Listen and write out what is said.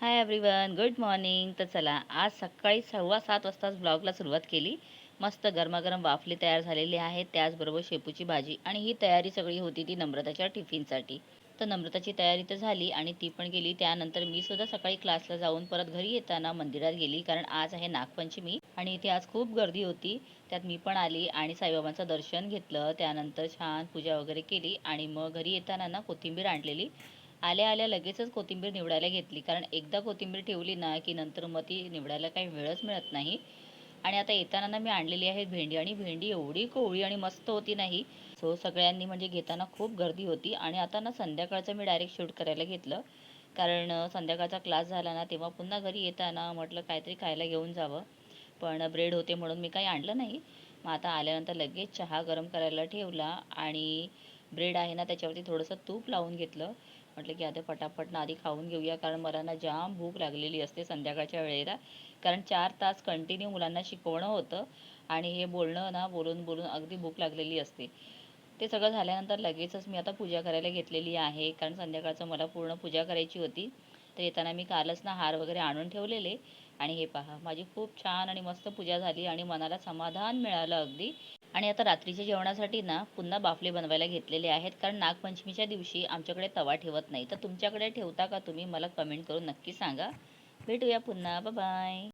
Hi everyone, good morning. तर चला, आज सकाळी 6:15 वाजताच ब्लॉगला सुरुवात केली. मस्त गरमागरम वाफले तयार झालेले आहेत, त्याचबरोबर शेपूची भाजी. आणि ही तयारी सगळी होती ती नम्रताच्या टिफिनसाठी. तर नम्रताची तयारी तर झाली आणि ती पण गेली. त्यानंतर मी सुद्धा सकाळी क्लासला जाऊन परत घरी येताना मंदिरात गेली, कारण आज आहे नागपंचमी आणि इथे आज खूप गर्दी होती. त्यात मी पण आली आणि साईबाबांचं दर्शन घेतलं. त्यानंतर छान पूजा वगैरे केली आणि मग घरी येताना ना कोथिंबीर आणलेली. आल्या आल्या लगेचच कोथिंबीर निवडायला घेतली, कारण एकदा कोथिंबीर ठेवली ना की नंतर मग ती निवडायला काही वेळच मिळत नाही. आणि आता येताना ना मी आणलेली आहे भेंडी, आणि भेंडी एवढी कोवळी आणि मस्त होती नाही. सो सगळ्यांनी म्हणजे घेताना खूप गर्दी होती. आणि आता ना संध्याकाळचं मी डायरेक्ट शूट करायला घेतलं, कारण संध्याकाळचा क्लास झाला ना तेव्हा पुन्हा घरी येताना म्हटलं काहीतरी खायला घेऊन जावं. पण ब्रेड होते म्हणून मी काही आणलं नाही. मग आता आल्यानंतर लगेच चहा गरम करायला ठेवला आणि ब्रेड आहे ना त्याच्यावरती थोडंसं तूप लावून घेतलं. म्हटलं की आता पटापट ना आधी खाऊन घेऊया, कारण मला ना जाम भूक लागलेली असते संध्याकाळच्या वेळेला. कारण 4 तास कंटिन्यू मुलांना शिकवणं होतं आणि हे बोलणं ना बोलून बोलून अगदी भूक लागलेली असते. ते सगळं झाल्यानंतर लगेचच मी आता पूजा करायला घेतलेली आहे, कारण संध्याकाळचं मला पूर्ण पूजा करायची होती. तर येताना मी कालच ना हार वगैरे आणून ठेवलेले. आणि हे पहा, माझी खूप छान आणि मस्त पूजा झाली आणि मनाला समाधान मिळालं अगदी. आणि आता रात्रीच्या जेवणासाठी ना पुन्हा बाफले बनवायला घेतलेले आहेत, कारण नागपंचमीच्या दिवशी आमच्याकडे तवा ठेवत नाही. तर तुमच्याकडे ठेवता का तुम्ही? मला कमेंट करून नक्की सांगा. भेटूया पुन्हा. Bye bye.